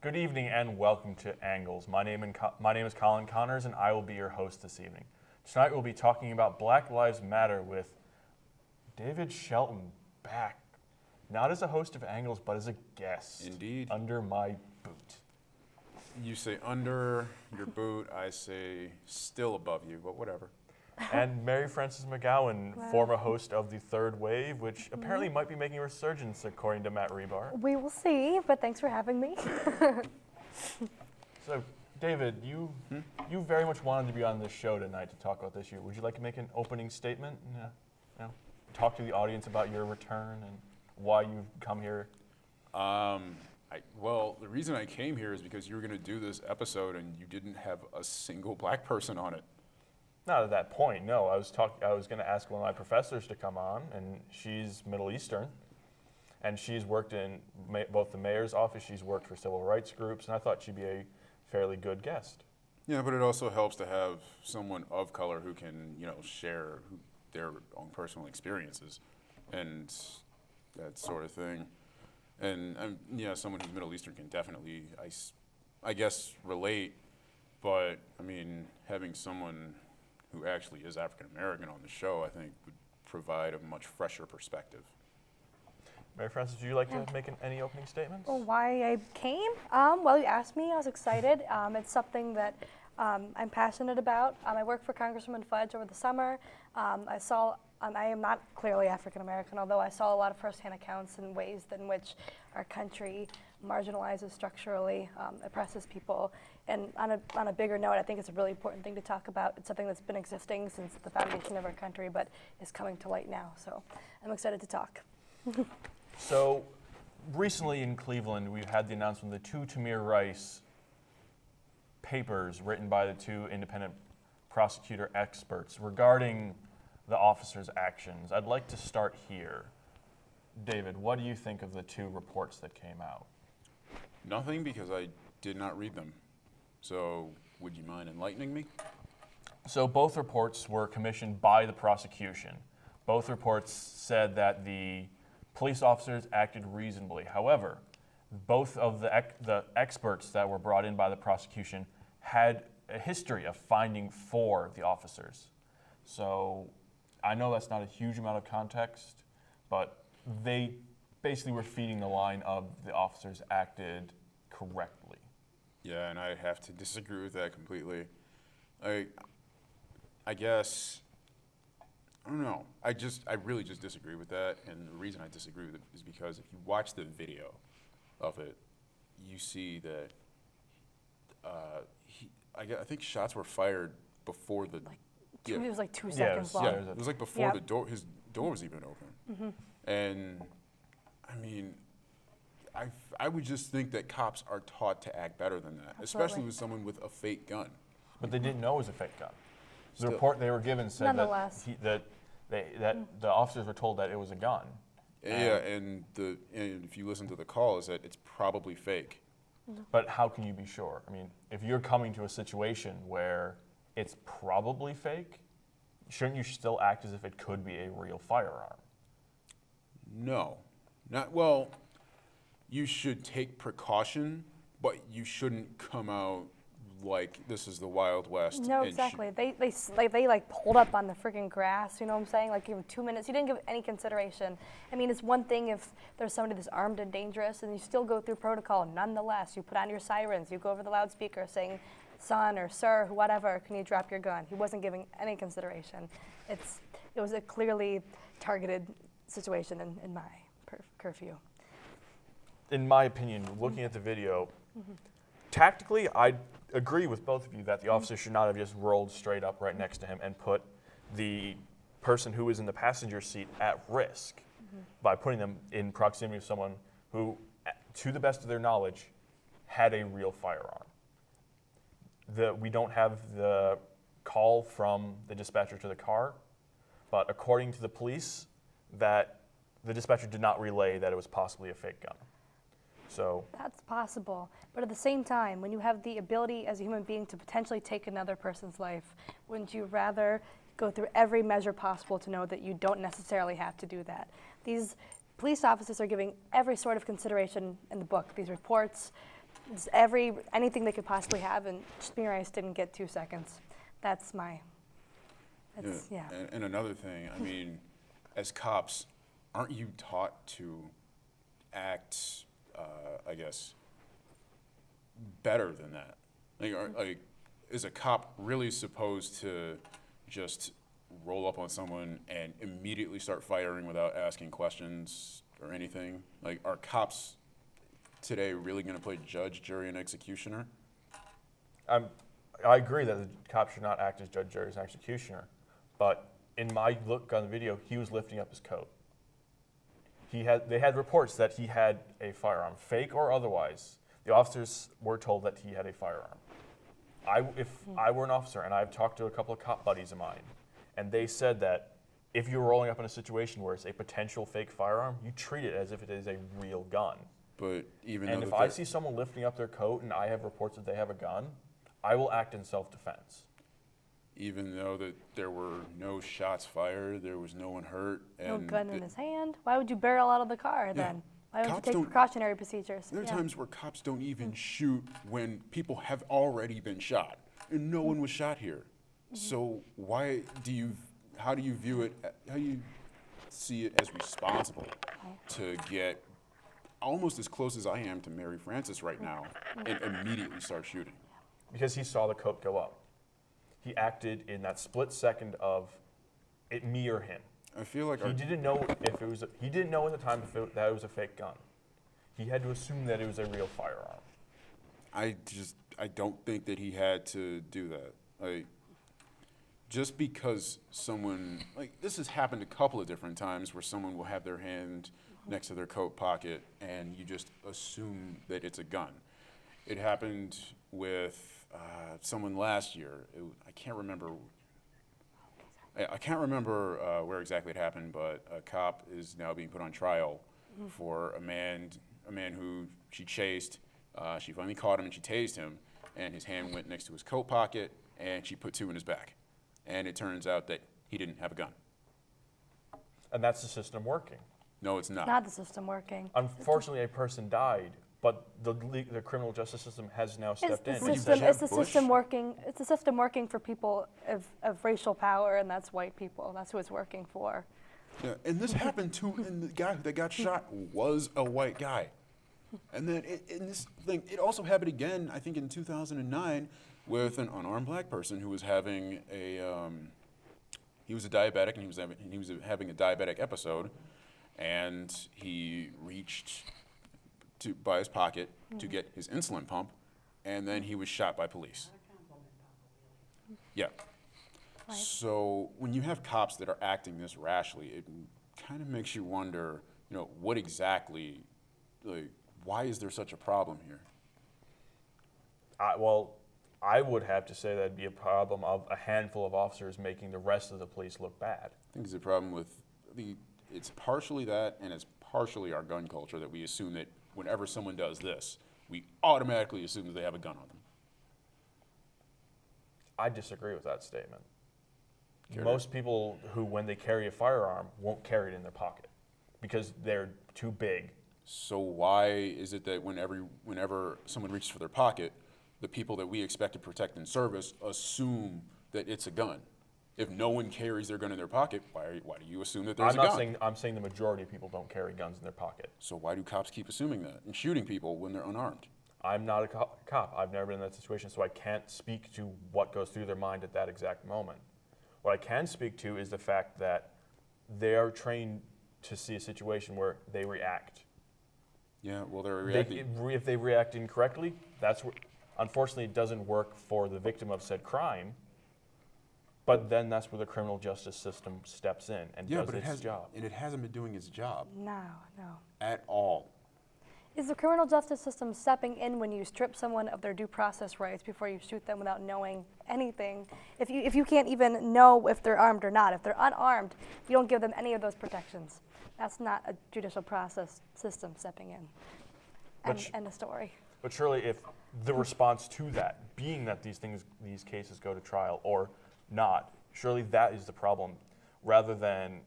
Good evening and welcome to Angles. My name is Colin Connors and I will be your host this evening. Tonight we'll be talking about Black Lives Matter with David Shelton back, not as a host of Angles, but as a guest. Indeed. Under my boot. You say under your boot, I say still above you, but whatever. And Mary Frances McGowan, Wow. former host of The Third Wave, which apparently might be making a resurgence according to Matt Rebar. We will see, but thanks for having me. So, David, you very much wanted to be on this show tonight to talk about this issue. Would you like to make an opening statement? Talk to the audience about your return and why you've come here. Well, the reason I came here is because you were going to do this episode and you didn't have a single black person on it. Not at that point, no. I was going to ask one of my professors to come on, and she's Middle Eastern, and she's worked in both the mayor's office, she's worked for civil rights groups, and I thought she'd be a fairly good guest. Yeah, but it also helps to have someone of color who can, share their own personal experiences and that sort of thing. And someone who's Middle Eastern can definitely, I guess, relate. But I mean, having someone who actually is African American on the show, I think, would provide a much fresher perspective. Mary Frances, would you like to make any opening statements? Well, why I came? Well, you asked me. I was excited. It's something that I'm passionate about. I worked for Congresswoman Fudge over the summer. I am not clearly African American, although I saw a lot of firsthand accounts in ways in which our country marginalizes structurally, oppresses people. And on a bigger note, I think it's a really important thing to talk about. It's something that's been existing since the foundation of our country, but is coming to light now. So I'm excited to talk. So recently in Cleveland, we've had the announcement of the two Tamir Rice papers written by the two independent prosecutor experts regarding the officers' actions. I'd like to start here. David, what do you think of the two reports that came out? Nothing, because I did not read them. So would you mind enlightening me? So both reports were commissioned by the prosecution. Both reports said that the police officers acted reasonably. However, both of the experts that were brought in by the prosecution had a history of finding for the officers. So I know that's not a huge amount of context, but they basically were feeding the line of the officers acted correctly. Yeah, and I have to disagree with that completely. I guess, I don't know. I really just disagree with that, and the reason I disagree with it is because if you watch the video of it, you see that I think shots were fired before the... It was like 2 seconds long. Yeah, it was like before the door, his door was even open. Mm-hmm. And I mean, I would just think that cops are taught to act better than that, especially with someone with a fake gun. But they didn't know it was a fake gun. The Still. report they were given said Nonetheless. that the officers were told that it was a gun. Yeah, and if you listen to the call, is that it's probably fake. But how can you be sure? I mean, if you're coming to a situation where it's probably fake, shouldn't you still act as if it could be a real firearm? No. Well, you should take precaution, but you shouldn't come out like this is the Wild West. No, exactly. They like pulled up on the freaking grass, you know what I'm saying? Like, give him 2 minutes. You didn't give any consideration. I mean, it's one thing if there's somebody that's armed and dangerous and you still go through protocol. Nonetheless, you put on your sirens, you go over the loudspeaker saying, son or sir, whatever, can you drop your gun? He wasn't giving any consideration. It was a clearly targeted situation in my curfew. In my opinion, looking at the video, tactically, I agree with both of you that the officer should not have just rolled straight up right next to him and put the person who was in the passenger seat at risk by putting them in proximity of someone who, to the best of their knowledge, had a real firearm. We don't have the call from the dispatcher to the car, but according to the police, that the dispatcher did not relay that it was possibly a fake gun. So that's possible, but at the same time, when you have the ability as a human being to potentially take another person's life, wouldn't you rather go through every measure possible to know that you don't necessarily have to do that? These police officers are giving every sort of consideration in the book, these reports, It's anything they could possibly have, and Smear Ice didn't get 2 seconds. That's my. Yeah. And another thing, I mean, as cops, aren't you taught to act, I guess, better than that? Like, is a cop really supposed to just roll up on someone and immediately start firing without asking questions or anything? Like, are cops today really going to play judge, jury, and executioner? I agree that the cop should not act as judge, jury, and executioner, but in my look on the video, he was lifting up his coat. They had reports that he had a firearm, fake or otherwise. The officers were told that he had a firearm. If I were an officer, and I've talked to a couple of cop buddies of mine, and they said that if you're rolling up in a situation where it's a potential fake firearm, you treat it as if it is a real gun. But even And if I see someone lifting up their coat and I have reports that they have a gun, I will act in self-defense. even though that there were no shots fired, there was no one hurt, No and gun in his hand. Why would you barrel out of the car then? Why don't you Cops take don't- precautionary procedures? there are Yeah. times where cops don't even shoot when people have already been shot, and no one was shot here. So why do you? How do you view it? How do you see it as responsible to get almost as close as I am to Mary Frances right now and immediately start shooting? Because he saw the coat go up. He acted in that split second of it me or him. I feel like He didn't know if it was. He didn't know at the time that it was a fake gun. He had to assume that it was a real firearm. I don't think that he had to do that. Like, just because someone, like, this has happened a couple of different times where someone will have their hand next to their coat pocket and you just assume that it's a gun. It happened with someone last year. I can't remember where exactly it happened, but a cop is now being put on trial for a man who she chased. She finally caught him and she tased him, and his hand went next to his coat pocket, and she put 2 in his back. And it turns out that he didn't have a gun. And that's the system working. No, it's not. Not the system working. Unfortunately, a person died, but the criminal justice system has now It's stepped the in. system. It's the Bush? system working. It's the system working for people of racial power, and that's white people. That's who it's working for. Yeah, and this happened too, and the guy that got shot was a white guy. And then in this thing, it also happened again, I think in 2009, with an unarmed black person who was having he was a diabetic, and he was having a diabetic episode, and he reached by his pocket to get his insulin pump, and then he was shot by police. Yeah. Right. So when you have cops that are acting this rashly, it kind of makes you wonder, what exactly, like, why is there such a problem here? I would have to say that'd be a problem of a handful of officers making the rest of the police look bad. I think it's a problem with it's partially that, and it's partially our gun culture that we assume that whenever someone does this, we automatically assume that they have a gun on them. I disagree with that statement. Care Most people who, when they carry a firearm, won't carry it in their pocket because they're too big. So why is it that whenever someone reaches for their pocket, the people that we expect to protect in service assume that it's a gun? If no one carries their gun in their pocket, why do you assume that there's a gun? I'm saying the majority of people don't carry guns in their pocket. So why do cops keep assuming that and shooting people when they're unarmed? I'm not a cop. I've never been in that situation, so I can't speak to what goes through their mind at that exact moment. What I can speak to is the fact that they are trained to see a situation where they react. Yeah, well, they're reacting. If they react incorrectly, that's where, unfortunately, it doesn't work for the victim of said crime. But then that's where the criminal justice system steps in and does its job. And it hasn't been doing its job No. at all. Is the criminal justice system stepping in when you strip someone of their due process rights before you shoot them without knowing anything? If you can't even know if they're armed or not, if they're unarmed, you don't give them any of those protections. That's not a judicial process system stepping in. End of story. But surely if the response to that, being that these cases go to trial or not, surely that is the problem, rather than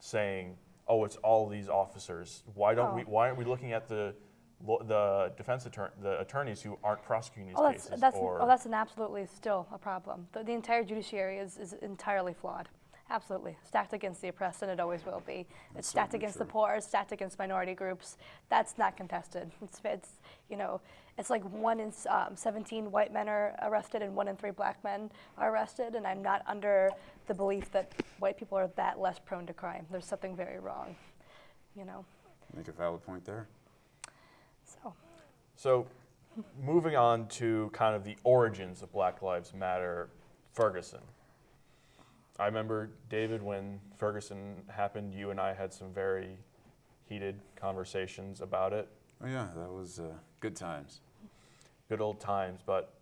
saying, oh, it's all these officers. Why aren't we looking at the the the attorneys who aren't prosecuting these Oh, cases. that's an absolutely still a problem. The entire judiciary is entirely flawed. Absolutely. Stacked against the oppressed, and it always will be. It's stacked against the poor, it's stacked against minority groups. That's not contested. It's like 1 in 17 white men are arrested and 1 in 3 black men are arrested, and I'm not under the belief that white people are that less prone to crime. There's something very wrong, Make a valid point there. So moving on to kind of the origins of Black Lives Matter, Ferguson. I remember, David, when Ferguson happened, you and I had some very heated conversations about it. Oh yeah, that was good times. Good old times, but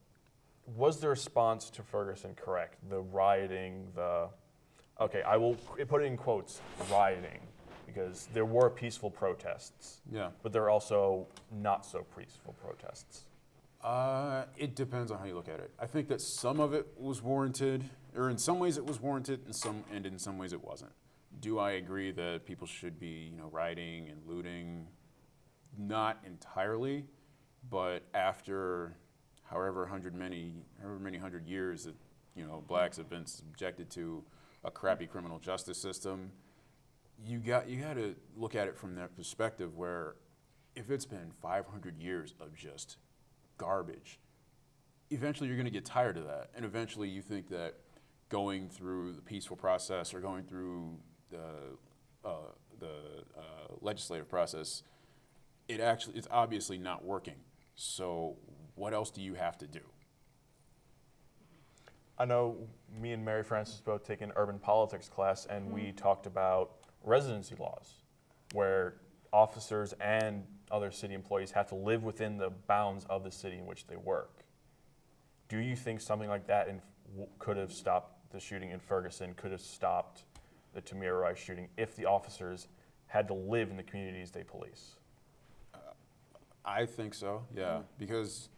was the response to Ferguson correct? The rioting, I will put it in quotes, rioting, because there were peaceful protests. Yeah. But there are also not so peaceful protests. It depends on how you look at it. I think that some of it was warranted, or in some ways it was warranted, and in some ways it wasn't. Do I agree that people should be, rioting and looting? Not entirely, but after however many hundred years that blacks have been subjected to a crappy criminal justice system, you got to look at it from that perspective where if it's been 500 years of just garbage, eventually you're going to get tired of that, and eventually you think that going through the peaceful process or going through the legislative process, it's obviously not working. So what else do you have to do? I know me and Mary Frances both take an urban politics class, and we talked about residency laws, where officers and other city employees have to live within the bounds of the city in which they work. Do you think something like that could have stopped the shooting in Ferguson, could have stopped the Tamir Rice shooting if the officers had to live in the communities they police? I think so, yeah, because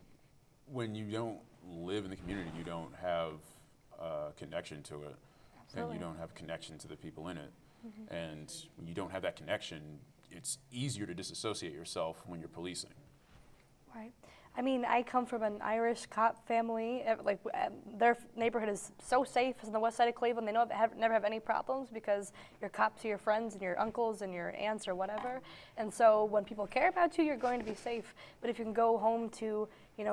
when you don't live in the community, you don't have a connection to it. Absolutely. And you don't have a connection to the people in it. And when you don't have that connection, it's easier to disassociate yourself when you're policing. Right. I mean, I come from an Irish cop family. Their neighborhood is so safe. It's on the west side of Cleveland. They never have any problems because your cops are your friends and your uncles and your aunts or whatever. And so when people care about you, you're going to be safe. But if you can go home to,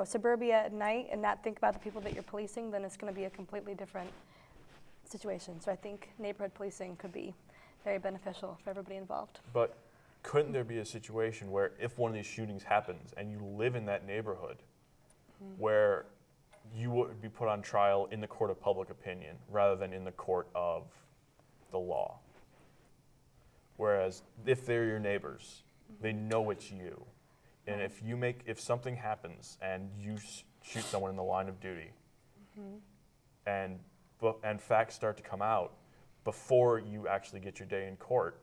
suburbia at night and not think about the people that you're policing, then it's going to be a completely different situation. So I think neighborhood policing could be very beneficial for everybody involved. But couldn't there be a situation where if one of these shootings happens and you live in that neighborhood where you would be put on trial in the court of public opinion rather than in the court of the law? Whereas if they're your neighbors, they know it's you. And if something happens and you shoot someone in the line of duty and facts start to come out before you actually get your day in court,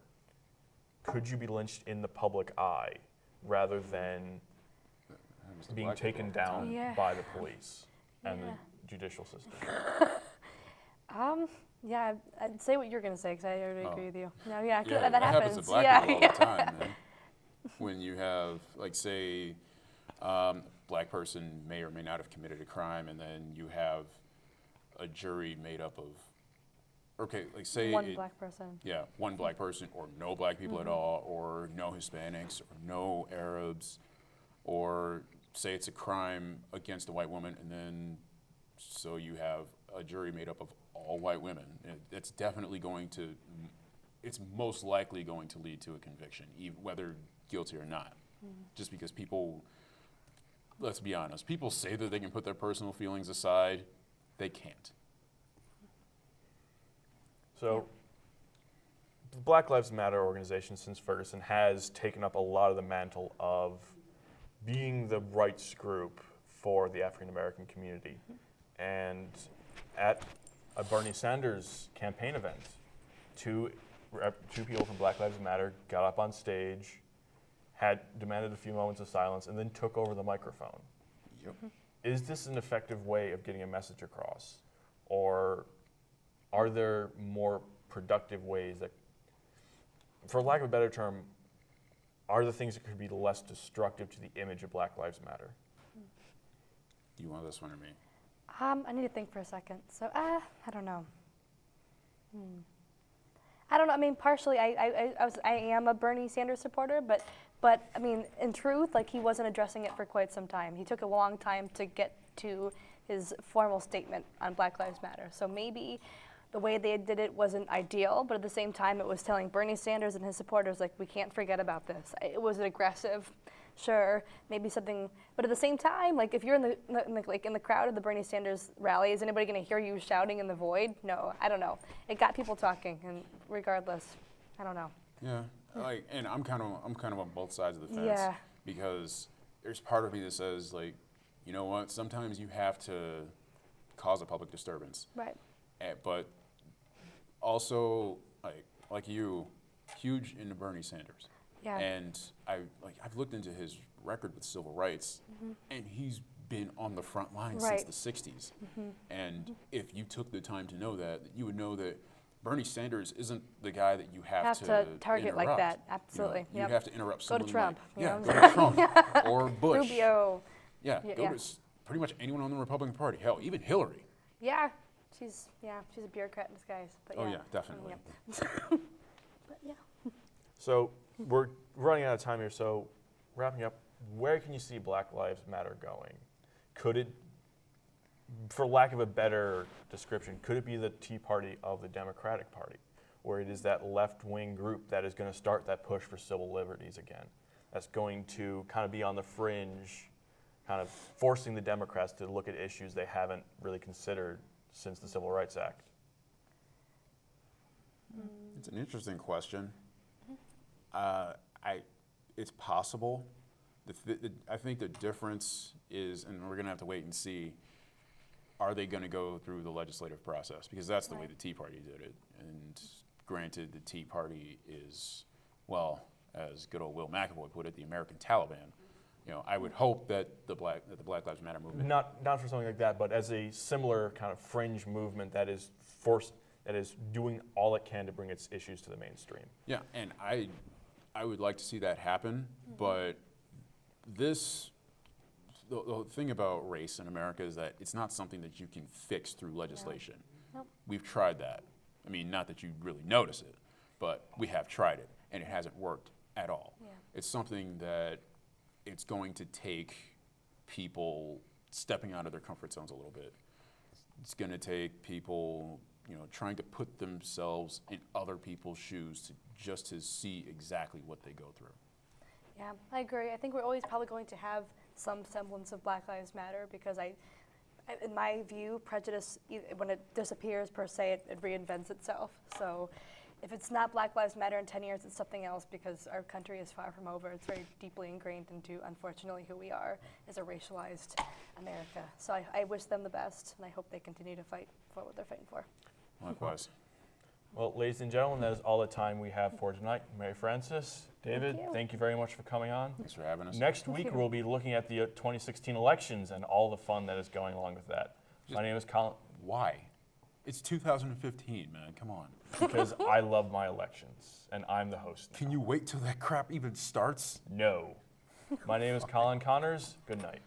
could you be lynched in the public eye rather than being taken down by the police and the judicial system? Yeah, I'd say what you're going to say because I already agree with you. No, Yeah, that happens. to black people all the time, man. When you have, say, black person may or may not have committed a crime, and then you have a jury made up of, say one black person. Yeah, one black person, or no black people at all, or no Hispanics, or no Arabs, or say it's a crime against a white woman, and then so you have a jury made up of all white women. It's definitely it's most likely going to lead to a conviction, whether guilty or not. Just because people, let's be honest, people say that they can put their personal feelings aside, they can't. So the Black Lives Matter organization since Ferguson has taken up a lot of the mantle of being the rights group for the African American community. And at a Bernie Sanders campaign event, two people from Black Lives Matter got up on stage, had demanded a few moments of silence, and then took over the microphone. Yep. Is this an effective way of getting a message across? Or are there more productive ways that, for lack of a better term, are the things that could be less destructive to the image of Black Lives Matter? Do you want this one or me? I need to think for a second. So, I don't know. I don't know. I mean, partially, I am a Bernie Sanders supporter, but I mean, in truth, like he wasn't addressing it for quite some time. He took a long time to get to his formal statement on Black Lives Matter. So maybe the way they did it wasn't ideal, but at the same time, it was telling Bernie Sanders and his supporters, like, we can't forget about this. It was aggressive, sure, maybe something, but at the same time, like, if you're in the crowd of the Bernie Sanders rally, is anybody going to hear you shouting in the void? No, I don't know. It got people talking, and regardless, I don't know. Yeah, like, and I'm kind of on both sides of the fence. Yeah. Because there's part of me that says, like, you know what? Sometimes you have to cause a public disturbance. Right. But also, like you, huge into Bernie Sanders. Yeah. And I've looked into his record with civil rights, and he's been on the front line since the 60s. And if you took the time to know that, you would know that Bernie Sanders isn't the guy that you have to target interrupt. like that. Absolutely. You have to interrupt Go someone to Trump. like, you know? go to Trump or Bush. Rubio. Yeah, Yeah, go yeah. to pretty much anyone on the Republican Party. Hell, even Hillary. Yeah. She's a bureaucrat in disguise. But Oh yeah, definitely. Yeah. But yeah. So we're running out of time here, so wrapping up, where can you see Black Lives Matter going? Could it, for lack of a better description, could it be the Tea Party of the Democratic Party, where it is that left-wing group that is going to start that push for civil liberties again, that's going to kind of be on the fringe, kind of forcing the Democrats to look at issues they haven't really considered since the Civil Rights Act? It's an interesting question. It's possible. I think the difference is, and we're going to have to wait and see, are they going to go through the legislative process? Because that's the way the Tea Party did it. And granted, the Tea Party is, well, as good old Will McAvoy put it, the American Taliban. You know, I would hope that the Black Lives Matter movement. Not for something like that, but as a similar kind of fringe movement that is doing all it can to bring its issues to the mainstream. Yeah, and I would like to see that happen, but the thing about race in America is that it's not something that you can fix through legislation. Nope. We've tried that. I mean, not that you really notice it, but we have tried it, and it hasn't worked at all. Yeah. It's something that it's going to take people stepping out of their comfort zones a little bit. It's going to take people, trying to put themselves in other people's shoes to see exactly what they go through. Yeah, I agree. I think we're always probably going to have some semblance of Black Lives Matter because in my view, prejudice, when it disappears per se, it reinvents itself. So if it's not Black Lives Matter in 10 years, it's something else because our country is far from over. It's very deeply ingrained into, unfortunately, who we are as a racialized America. So I wish them the best, and I hope they continue to fight for what they're fighting for. Likewise. Well, ladies and gentlemen, that is all the time we have for tonight. Mary Frances, David, thank you very much for coming on. Thanks for having us. Next week, we'll be looking at the 2016 elections and all the fun that is going along with that. My name is Colin. Why? It's 2015, man. Come on. Because I love my elections, and I'm the host. Can you wait till that crap even starts? No. My name is Colin Connors. Good night.